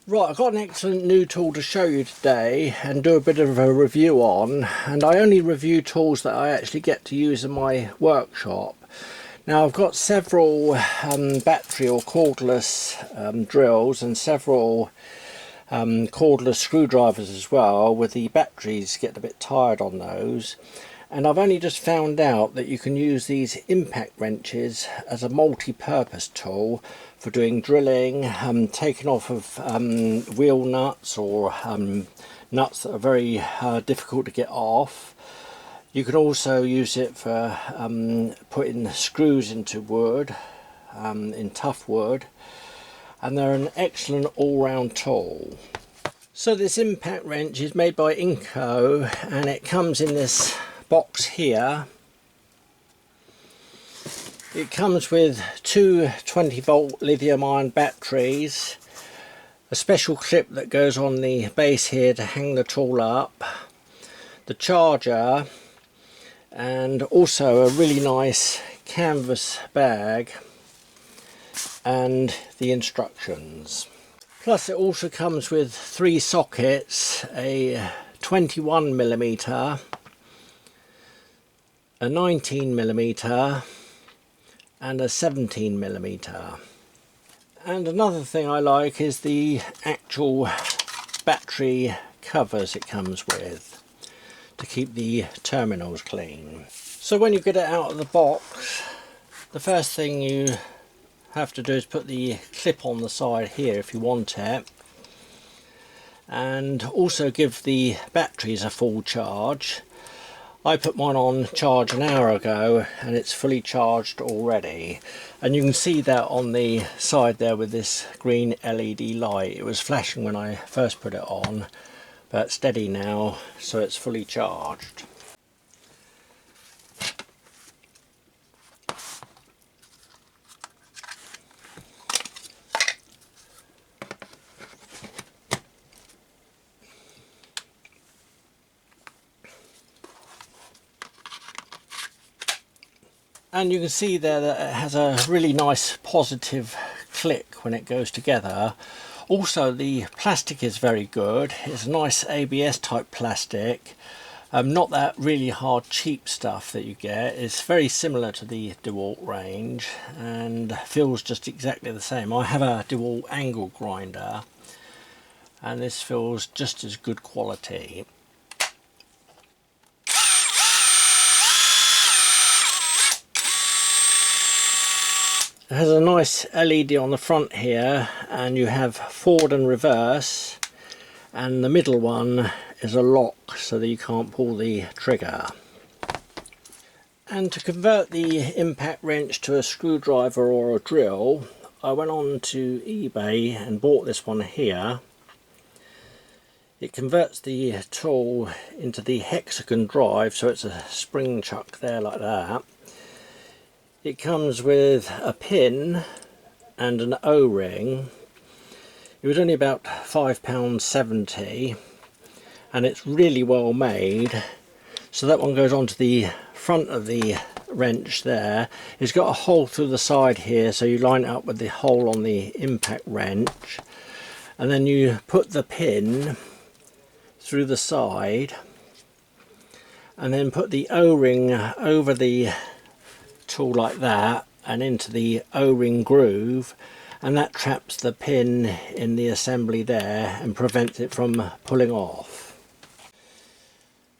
Right, I've got an excellent new tool to show you today and do a bit of a review on, and I only review tools that I actually get to use in my workshop. Now I've got several battery or cordless drills and several cordless screwdrivers as well, with the batteries getting a bit tired on those. And I've only just found out that you can use these impact wrenches as a multi-purpose tool for doing drilling, taking off of wheel nuts or nuts that are very difficult to get off. You can also use it for putting screws into wood, in tough wood, and they're an excellent all-round tool. So this impact wrench is made by Ingco, and it comes in this box here. It comes with two 20-volt lithium ion batteries, a special clip that goes on the base here to hang the tool up, the charger, and also a really nice canvas bag and the instructions. Plus it also comes with three sockets, a 21mm, a 19mm and a 17mm. And another thing I like is the actual battery covers it comes with to keep the terminals clean. So when you get it out of the box, the first thing you have to do is put the clip on the side here if you want it, and also give the batteries a full charge. I put mine on charge an hour ago and it's fully charged already, and you can see that on the side there with this green LED light. It was flashing when I first put it on, but steady now, so it's fully charged. And you can see there that it has a really nice positive click when it goes together. Also the plastic is very good. It's a nice ABS type plastic, not that really hard cheap stuff that you get. It's very similar to the DeWalt range and feels just exactly the same. I have a DeWalt angle grinder and this feels just as good quality. It has a nice LED on the front here, and you have forward and reverse, and the middle one is a lock so that you can't pull the trigger. And to convert the impact wrench to a screwdriver or a drill, I went on to eBay and bought this one here. It converts the tool into the hexagon drive, so it's a spring chuck there like that. It comes with a pin and an O-ring. It was only about £5.70 and it's really well made. So that one goes onto the front of the wrench there. It's got a hole through the side here, so you line it up with the hole on the impact wrench, and then you put the pin through the side and then put the O-ring over the tool like that and into the O-ring groove, and that traps the pin in the assembly there and prevents it from pulling off.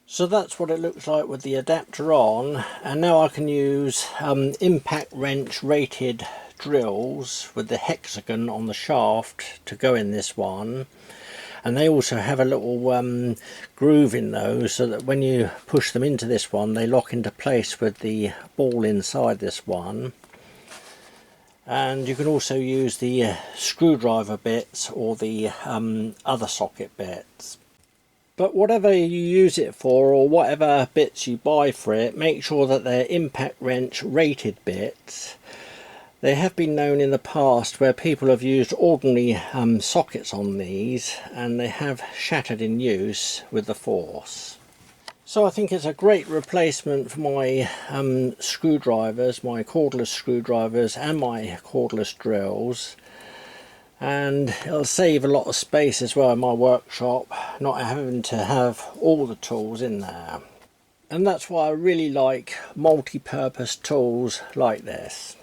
So that's what it looks like with the adapter on, and now I can use impact wrench rated drills with the hexagon on the shaft to go in this one. And they also have a little groove in those so that when you push them into this one they lock into place with the ball inside this one. And you can also use the screwdriver bits or the other socket bits. But whatever you use it for, or whatever bits you buy for it, make sure that they're impact wrench rated bits. They have been known in the past where people have used ordinary sockets on these and they have shattered in use with the force. So I think it's a great replacement for my screwdrivers, my cordless screwdrivers and my cordless drills. and it'll save a lot of space as well in my workshop, not having to have all the tools in there. And that's why I really like multi-purpose tools like this.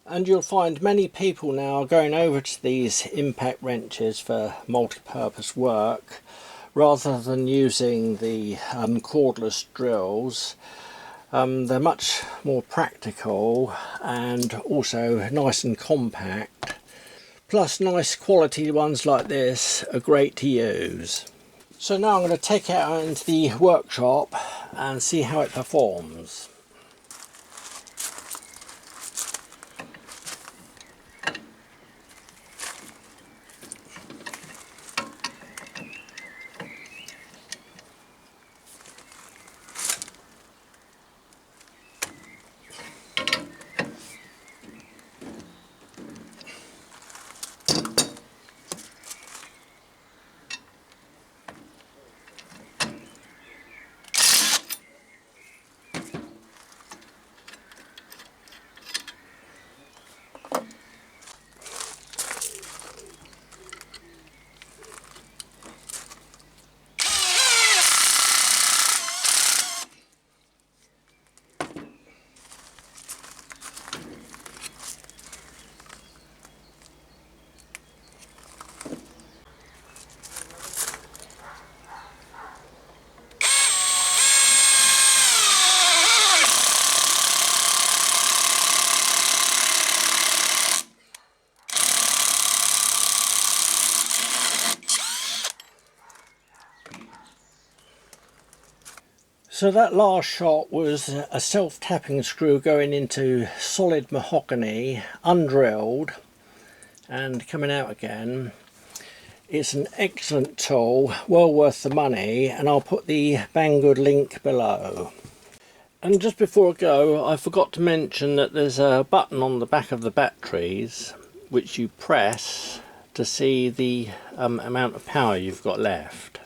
And you'll find many people now are going over to these impact wrenches for multi-purpose work rather than using the cordless drills. They're much more practical and also nice and compact. Plus nice quality ones like this are great to use. So now I'm going to take it out into the workshop and see how it performs. So that last shot was a self-tapping screw going into solid mahogany, undrilled, and coming out again. It's an excellent tool, well worth the money, and I'll put the Banggood link below. And just before I go, I forgot to mention that there's a button on the back of the batteries which you press to see the amount of power you've got left.